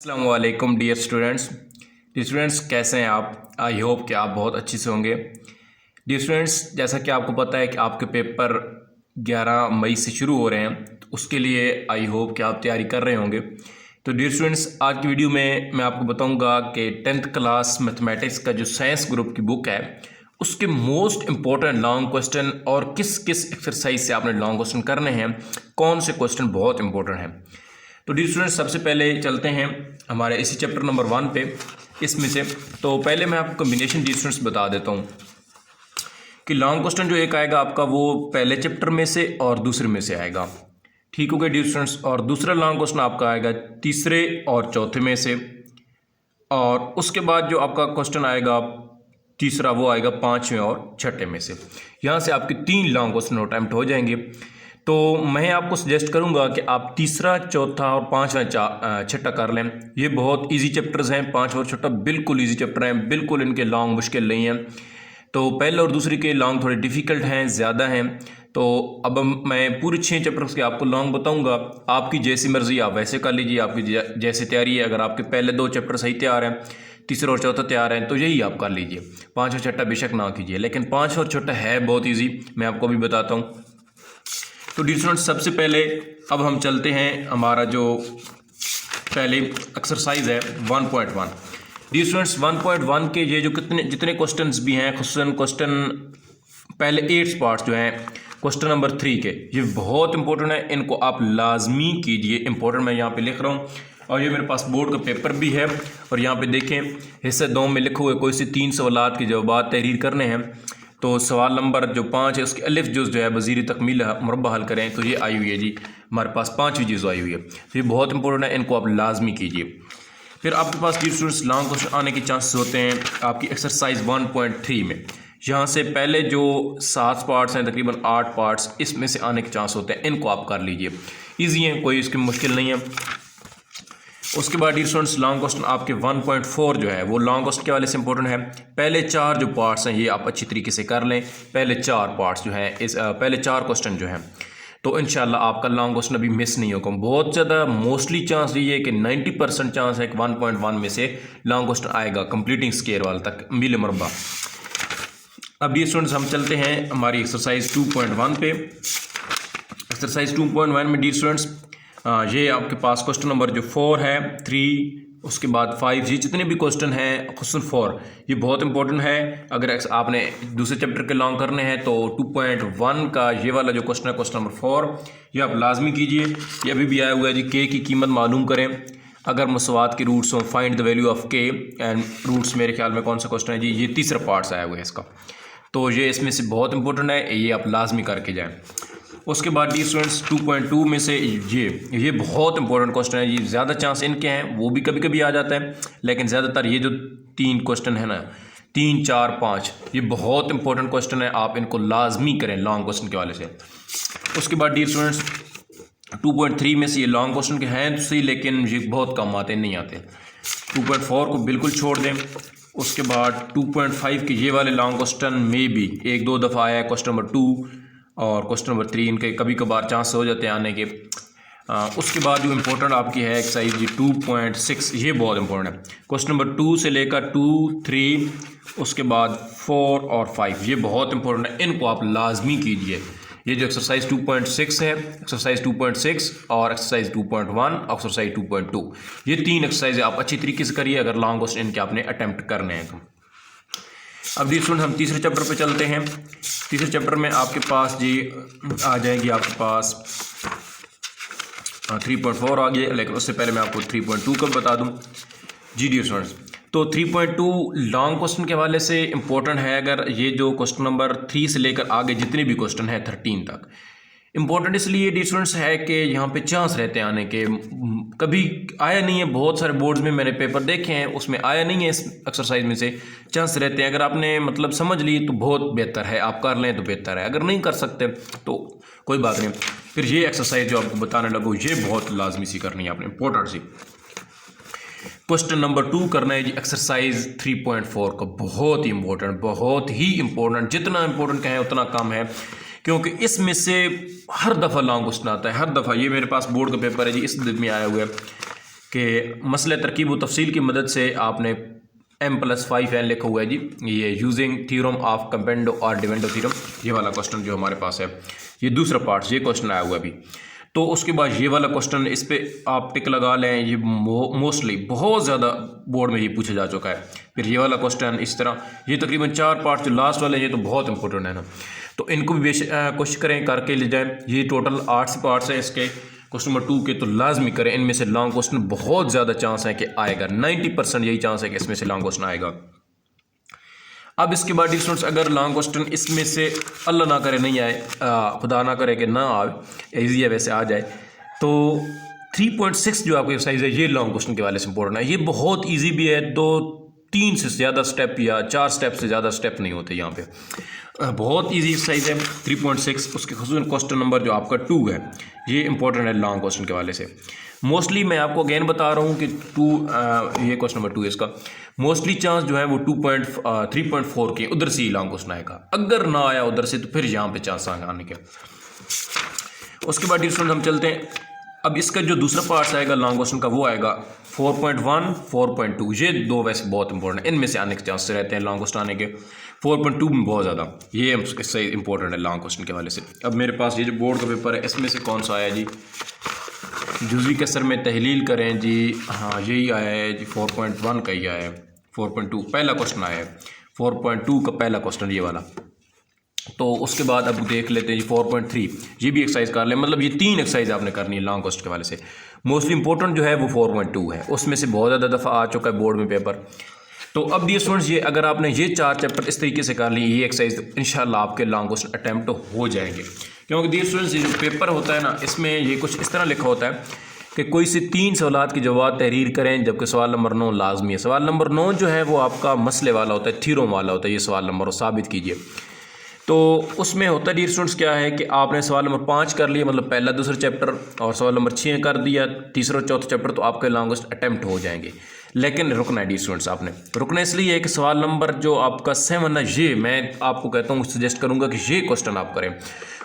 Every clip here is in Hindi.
अस्सलाम वालेकुम डियर स्टूडेंट्स कैसे हैं आप। आई होप कि आप बहुत अच्छे से होंगे। डियर स्टूडेंट्स, जैसा कि आपको पता है कि आपके पेपर 11 मई से शुरू हो रहे हैं, तो उसके लिए आई होप कि आप तैयारी कर रहे होंगे। तो डियर स्टूडेंट्स, आज की वीडियो में मैं आपको बताऊंगा कि 10th क्लास मैथमेटिक्स का जो साइंस ग्रुप की बुक है उसके मोस्ट इंपॉर्टेंट लॉन्ग क्वेश्चन और किस किस एक्सरसाइज से आपने लॉन्ग क्वेश्चन करने हैं, कौन से क्वेश्चन बहुत इंपॉर्टेंट हैं। तो डियर स्टूडेंट्स, सबसे पहले चलते हैं हमारे इसी चैप्टर नंबर 1 पे। इसमें से तो पहले मैं आपको कम्बिनेशन डियर स्टूडेंट्स बता देता हूँ कि लॉन्ग क्वेश्चन जो एक आएगा आपका वो पहले चैप्टर में से और दूसरे में से आएगा। ठीक हो गया डियर स्टूडेंट्स। और दूसरा लॉन्ग क्वेश्चन आपका आएगा तीसरे और चौथे में से, और उसके बाद जो आपका क्वेश्चन आएगा तीसरा वो आएगा पाँचवें और छठे में से। यहाँ से आपके 3 लॉन्ग क्वेश्चन अटैम्प्ट हो जाएंगे। तो मैं आपको सजेस्ट करूंगा कि आप तीसरा, चौथा और पाँचवा छठा कर लें। ये बहुत इजी चैप्टर्स हैं। पाँचवा और छठा बिल्कुल इजी चैप्टर हैं, बिल्कुल इनके लॉन्ग मुश्किल नहीं हैं। तो पहले और दूसरे के लॉन्ग थोड़े डिफ़िकल्ट हैं, ज़्यादा हैं। तो अब मैं पूरे 6 चैप्टर्स के आपको लॉन्ग बताऊंगा। आपकी जैसी मर्ज़ी आप वैसे कर लीजिए, आपकी जैसे तैयारी है। अगर आपके पहले 2 चैप्टर सही तैयार हैं, तीसरा और चौथा तैयार हैं, तो यही आप कर लीजिए। पाँचवा छठा बेशक ना कीजिए, लेकिन पाँचवा और छठा है बहुत ईजी, मैं आपको अभी बताता हूँ। तो डियर स्टूडेंट्स, सबसे पहले अब हम चलते हैं हमारा जो पहले एक्सरसाइज है 1.1। डियर स्टूडेंट्स, 1.1 के ये जो जितने क्वेश्चंस भी हैं, क्वेश्चन पहले 8 पार्ट्स जो हैं क्वेश्चन नंबर 3 के, ये बहुत इंपॉर्टेंट है। इनको आप लाजमी कीजिए। इंपॉर्टेंट मैं यहाँ पे लिख रहा हूँ, और ये मेरे पास बोर्ड का पेपर भी है। और यहाँ पे देखें, हिस्से 2 में लिखे हुए कोई से 3 सवालात के जवाब तहरीर करने हैं। तो सवाल नंबर जो 5 है उसके अलिफ जुज़ जो है वज़ीर तकमील मुरब्बा हल करें। तो ये आई हुई है जी, हमारे पास 5वीं जुज़ आई हुई है। तो ये बहुत इंपॉर्टेंट है, इनको आप लाजमी कीजिए। फिर आपके पास डियर स्टूडेंट्स लॉन्ग क्वेश्चन आने के चांसेस होते हैं आपकी एक्सरसाइज 1.3 में। यहाँ से पहले जो 7 पार्ट्स हैं, तकरीबन 8 पार्ट्स, इसमें से आने के चांस होते हैं। इनको आप कर लीजिए, ईजी है, कोई इसकी मुश्किल नहीं है। उसके बाद डियर स्टूडेंट्स लॉन्ग क्वेश्चन आपके 1.4 जो है वो लॉन्ग क्वेश्चन के वाले से इंपॉर्टेंट है। पहले 4 जो पार्ट्स हैं ये आप अच्छी तरीके से कर लें। पहले 4 पार्ट्स जो हैं पहले 4 क्वेश्चन जो हैं, तो इंशाल्लाह आपका लॉन्ग क्वेश्चन अभी मिस नहीं होगा। बहुत ज़्यादा मोस्टली चांस ये है कि 90% चांस है कि 1.1 में से लॉन्ग क्वेश्चन आएगा कंप्लीटिंग स्केयर वाला तक, मील मरबा। अब डियर स्टूडेंट्स हम चलते हैं हमारी एक्सरसाइज 2.1 पे। एक्सरसाइज 2.1 में डियर स्टूडेंट्स ये आपके पास क्वेश्चन नंबर जो 4 है, 3, उसके बाद 5, ये जितने भी क्वेश्चन हैं क्वेश्चन 4 ये बहुत इंपॉर्टेंट है। अगर आपने दूसरे चैप्टर के लॉन्ग करने हैं तो 2.1 का ये वाला जो क्वेश्चन है क्वेश्चन नंबर 4 ये आप लाजमी कीजिए। ये अभी भी आया हुआ है जी, के की कीमत मालूम करें अगर मसवात के रूट्स हों, फाइंड द वैल्यू ऑफ के एंड रूट्स। मेरे ख्याल में कौन सा क्वेश्चन है जी, ये तीसरा पार्ट्स आया हुआ है इसका। तो ये इसमें से बहुत इंपॉर्टेंट है, ये आप लाजमी करके जाएँ। उसके बाद डियर स्टूडेंट्स 2.2 में से ये बहुत इंपॉर्टेंट क्वेश्चन है। ये ज़्यादा चांस इनके हैं, वो भी कभी कभी आ जाता है, लेकिन ज़्यादातर ये जो 3 क्वेश्चन है ना, 3, 4, 5, ये बहुत इंपॉर्टेंट क्वेश्चन है। आप इनको लाजमी करें लॉन्ग क्वेश्चन के वाले से। उसके बाद डियर स्टूडेंट्स 2.3 में से ये लॉन्ग क्वेश्चन के हैं तो सही, लेकिन ये बहुत कम आते, नहीं आते। 2.4 को बिल्कुल छोड़ दें। उसके बाद 2.5 के ये वाले लॉन्ग क्वेश्चन में भी 1-2 दफ़ा आया है क्वेश्चन नंबर 2 और क्वेश्चन नंबर 3, इनके कभी कभार चांस हो जाते हैं आने के। उसके बाद जो इम्पोर्टेंट आपकी है एक्सरसाइज जी 2.6, ये बहुत इंपॉर्टेंट है। क्वेश्चन नंबर 2 से लेकर 2, 3, उसके बाद 4 और 5, ये बहुत इंपॉर्टेंट है, इनको आप लाजमी कीजिए। ये जो एक्सरसाइज 2.6 है, एक्सरसाइज 2.6 और एक्सरसाइज 2.1, एक्सरसाइज 2.2, ये 3 एक्सरसाइज आप अच्छी तरीके से करिए अगर लॉन्ग क्वेश्चन इनके आपने अटैम्प्ट करने हैं तो। अब जी सुन हम तीसरे चैप्टर पे चलते हैं। तीसरे चैप्टर में आपके पास जी आ जाएगी आपके पास 3.4 आ गया, लेकिन उससे पहले मैं आपको 3.2 का बता दूं जी डियर स्टूडेंट्स। तो 3.2 लॉन्ग क्वेश्चन के हवाले से इंपॉर्टेंट है। अगर ये जो क्वेश्चन नंबर 3 से लेकर आगे जितने भी क्वेश्चन हैं 13 तक, इंपॉर्टेंट इसलिए डियर स्टूडेंट्स है कि यहाँ पे चांस रहते हैं आने के। कभी आया नहीं है, बहुत सारे बोर्ड्स में मैंने पेपर देखे हैं उसमें आया नहीं है। इस एक्सरसाइज में से चांस रहते हैं। अगर आपने मतलब समझ ली तो बहुत बेहतर है, आप कर लें तो बेहतर है। अगर नहीं कर सकते तो कोई बात नहीं। फिर ये एक्सरसाइज जो आपको बताने लगो ये बहुत लाजमी सी करनी है आपने, इंपॉर्टेंट सी। क्वेश्चन नंबर 2 करना है जी एक्सरसाइज 3.4 का, बहुत ही इंपॉर्टेंट। जितना इंपॉर्टेंट कहें उतना कम है, क्योंकि इसमें से हर दफ़ा लॉन्ग क्वेश्चन आता है, हर दफ़ा। ये मेरे पास बोर्ड का पेपर है जी, इस दिन में आया हुआ है। कि मसले तरकीब व तफसील की मदद से आपने m+5n लिखा हुआ है जी, ये यूजिंग थ्योरम ऑफ कंपेंडो और डिवेंडो थ्योरम, ये वाला क्वेश्चन जो हमारे पास है, ये दूसरा पार्ट, ये क्वेश्चन आया हुआ है अभी। तो उसके बाद ये वाला क्वेश्चन, इस पे आप टिक लगा लें, ये मोस्टली बहुत ज़्यादा बोर्ड में ये पूछा जा चुका है। फिर ये वाला क्वेश्चन इस तरह, ये तकरीबन 4 पार्ट जो लास्ट वाले ये तो बहुत इंपॉर्टेंट है ना, तो इनको भी कोशिश करें करके ले जाएँ। ये टोटल 8 पार्ट्स हैं इसके क्वेश्चन नंबर 2 के, तो लाजमी करें। इनमें से लॉन्ग क्वेश्चन बहुत ज़्यादा चांस है कि आएगा, 90% यही चांस है कि इसमें से लॉन्ग क्वेश्चन आएगा। अब इसके बाद स्टूडेंट्स अगर लॉन्ग क्वेश्चन इसमें से अल्लाह ना करे नहीं आए, खुदा ना करे कि ना आए, ईजी है वैसे आ जाए, तो 3.6 जो आपकी एक्सरसाइज है ये लॉन्ग क्वेश्चन के वाले से इंपॉर्टेंट है। ये बहुत ईजी भी है, 2-3 से ज़्यादा स्टेप या 4 स्टेप से ज़्यादा स्टेप नहीं होते यहाँ पे, बहुत इजी एक्सरसाइज है 3.6। उसके खुसूसन क्वेश्चन नंबर जो आपका 2 है ये इंपॉर्टेंट है लॉन्ग क्वेश्चन के वाले से। मोस्टली मैं आपको अगेन बता रहा हूँ कि ये क्वेश्चन नंबर 2 है, इसका मोस्टली चांस जो है वो 3.4 के उधर से ही लॉन्ग क्वेश्चन आएगा। अगर ना आया उधर से तो फिर यहाँ पे चांस आने के। उसके बाद स्टूडेंट हम चलते हैं, अब इसका जो दूसरा पार्ट आएगा लॉन्ग क्वेश्चन का वो आएगा 4.1, 4.2। ये दो वैसे बहुत इंपॉर्टेंट है, इनमें से आने के चांस रहते हैं लॉन्ग क्वेश्चन आने के। 4.2 में बहुत ज़्यादा ये इससे इंपॉर्टेंट है लॉन्ग क्वेश्चन के वाले से। अब मेरे पास ये जो बोर्ड का पेपर है इसमें से कौन सा आया जी, जुज़वी कसर में तहलील करें जी, हाँ यही आया है जी, 4.1 का ही आया है। 4.2 पहला क्वेश्चन आया है, 4.2 का पहला क्वेश्चन ये वाला। तो उसके बाद अब देख लेते हैं जी 4.3, ये भी एक्सरसाइज कर लें, मतलब ये 3 एक्सरसाइज आपने करनी है लॉन्ग क्वेश्चन के वाले से। मोस्टली इंपॉर्टेंट जो है वो 4.2 है, उसमें से बहुत ज़्यादा दफ़ा आ चुका है बोर्ड में पेपर। तो अब ये स्टूडेंट्स, ये अगर आपने ये 4 चैप्टर इस तरीके से कर लिए, ये एक्सरसाइज इंशाल्लाह आपके लॉन्ग क्वेश्चन अटैम्प्ट हो जाएंगे। क्योंकि दियर स्टूडेंट्स, ये जो पेपर होता है ना, इसमें ये कुछ इस तरह लिखा होता है कि कोई से 3 सवालात की जवाब तहरीर करें, जबकि सवाल नंबर 9 लाजमी है। सवाल नंबर 9 जो है वो आपका मसले वाला होता है, थ्योरम वाला होता है। ये सवाल नंबर साबित कीजिए, तो उसमें होता है डियर स्टूडेंट्स क्या है कि आपने सवाल नंबर 5 कर लिया, मतलब पहला दूसरा चैप्टर, और सवाल नंबर 6 कर दिया, तीसरा चौथा चैप्टर, तो आपके लॉन्गेस्ट अटैम्प्ट हो जाएंगे। लेकिन रुकना है डियर स्टूडेंट्स, आपने रुकना इसलिए है कि सवाल नंबर जो आपका 7 है, ये मैं आपको कहता हूँ, सजेस्ट करूँगा कि ये क्वेश्चन आप करें।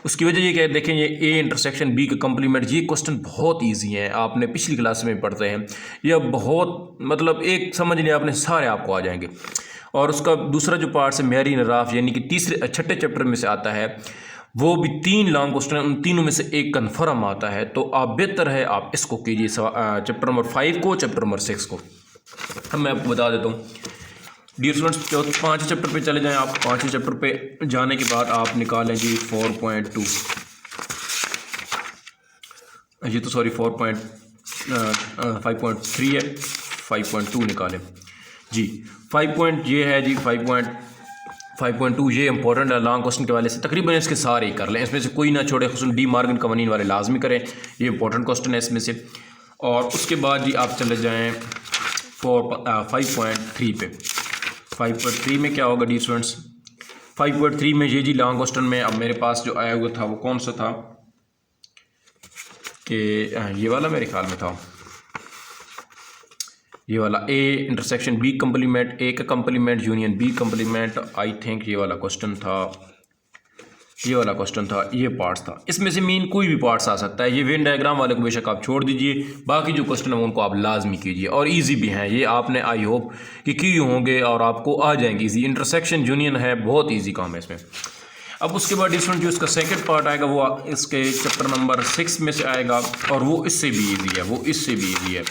उसकी वजह ये क्या है, देखें ये ए इंटरसेक्शन बी का कंप्लीमेंट, ये क्वेश्चन बहुत ईजी है, आपने पिछली क्लास में पढ़ते हैं, यह बहुत मतलब एक समझ लिया आपने, सारे आपको आ जाएंगे। और उसका दूसरा जो पार्ट है मेरी नराफ, यानी कि छठे चैप्टर में से आता है, वो भी 3 लॉन्ग क्वेश्चन है, उन तीनों में से एक कन्फर्म आता है। तो आप बेहतर है आप इसको कीजिए, चैप्टर नंबर 5 को, चैप्टर नंबर 6 को। अब मैं आपको बता देता हूँ डियर स्टूडेंट्स, 5 चैप्टर पे चले जाएं आप। 5 चैप्टर पे जाने के बाद आप निकालें जी 4.2, ये तो सॉरी 5.3 है, 5.2 निकालें जी। 5 ये है जी, 5.2 ये इंपॉर्टेंट है लॉन्ग क्वेश्चन के वाले से, तकरीबन इसके सारे ही कर लें, इसमें से कोई ना छोड़े, खुसूसन डी मार्गन कवानीन वाले लाजमी करें, ये इंपॉर्टेंट क्वेश्चन है इसमें से। और उसके बाद जी आप चले जाएँ 5.3 पे। 5.3 में क्या होगा डी स्टूडेंट्स, 5.3 में ये जी लॉन्ग क्वेश्चन में अब मेरे पास जो आया हुआ था वो कौन सा था कि ये वाला मेरे ख्याल में था, ये वाला A intersection B complement, A का complement union B complement, I think ये वाला क्वेश्चन था, ये वाला क्वेश्चन था, ये पार्ट्स था। इसमें से मेन कोई भी पार्ट्स आ सकता है। ये वेन डायग्राम वाले को बेशक आप छोड़ दीजिए, बाकी जो क्वेश्चन है उनको आप लाजमी कीजिए, और इजी भी हैं ये, आपने आई होप कि किए होंगे और आपको आ जाएंगे इजी। इंटरसेक्शन यूनियन है, बहुत ईजी काम है इसमें। अब उसके बाद स्टूडेंट जो इसका सेकंड पार्ट आएगा वो इसके चैप्टर नंबर 6 में से आएगा, और वो इससे भी ईजी है, वो इससे भी ईजी है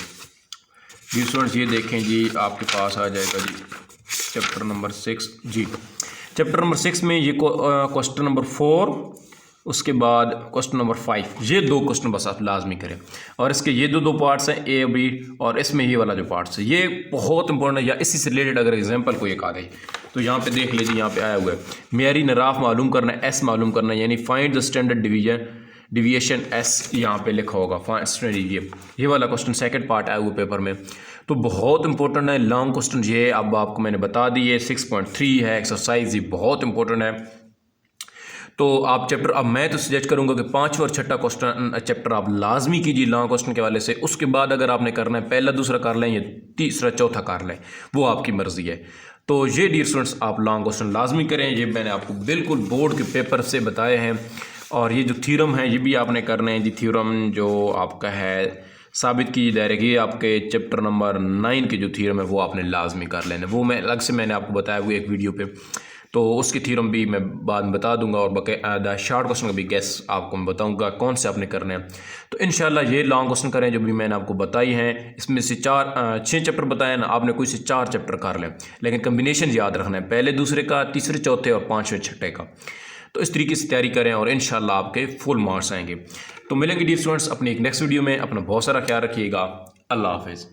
जी स्टूडेंट्स। ये देखें जी, आपके पास आ जाएगा जी चैप्टर नंबर 6 जी। चैप्टर नंबर 6 में ये क्वेश्चन नंबर 4, उसके बाद क्वेश्चन नंबर 5, ये 2 क्वेश्चन बस आप लाजमी करें। और इसके ये दो पार्ट्स हैं, ए बी, और इसमें ये वाला जो पार्ट्स है ये बहुत इंपॉर्टेंट है। या इसी से रिलेटेड अगर एग्जांपल कोई एक आ गई तो यहाँ पे देख लीजिए, यहाँ पे आया हुआ है मेरी नराफ मालूम करना है, एस मालूम करना है, यानी find the standard deviation S, यहाँ पे लिखा होगा ये वाला क्वेश्चन सेकंड पार्ट आया हुआ पेपर में। तो बहुत इंपॉर्टेंट है लॉन्ग क्वेश्चन ये, अब आपको मैंने बता दिए। 6.3 है एक्सरसाइज, ये बहुत इंपॉर्टेंट है। तो आप चैप्टर, अब मैं तो सजेस्ट करूंगा कि 5वां और 6वां क्वेश्चन चैप्टर आप लाजमी कीजिए लॉन्ग क्वेश्चन के वाले से। उसके बाद अगर आपने करना है पहला दूसरा कर लें या तीसरा चौथा कर लें, वो आपकी मर्जी है। तो ये डियर स्टूडेंट्स आप लॉन्ग क्वेश्चन लाजमी करें, ये मैंने आपको बिल्कुल बोर्ड के पेपर से बताए हैं। और ये जो थ्योरम है ये भी आपने करने हैं जी। थ्योरम जो आपका है साबित की डायरेक्ट आपके चैप्टर नंबर 9 के जो थ्योरम है वो आपने लाजमी कर लेना। वो मैं अलग से मैंने आपको बताया हुआ एक वीडियो पे, तो उसकी थ्योरम भी मैं बाद में बता दूंगा, और बाकायदा शॉर्ट क्वेश्चन का भी गैस आपको मैं बताऊंगा कौन से आपने करने हैं। तो इंशाल्लाह ये लॉन्ग क्वेश्चन करें जो भी मैंने आपको बताई हैं, इसमें से 6 चैप्टर बताए ना, आपने कोई से 4 चैप्टर कर लें, लेकिन कम्बिनेशन याद रखना है, पहले दूसरे का, तीसरे चौथे और पाँचवें छठे का। तो इस तरीके से तैयारी करें और इंशाल्लाह आपके फुल मार्क्स आएंगे। तो मिलेंगे डियर स्टूडेंट्स अपनी एक नेक्स्ट वीडियो में। अपना बहुत सारा ख्याल रखिएगा। अल्लाह हाफिज़।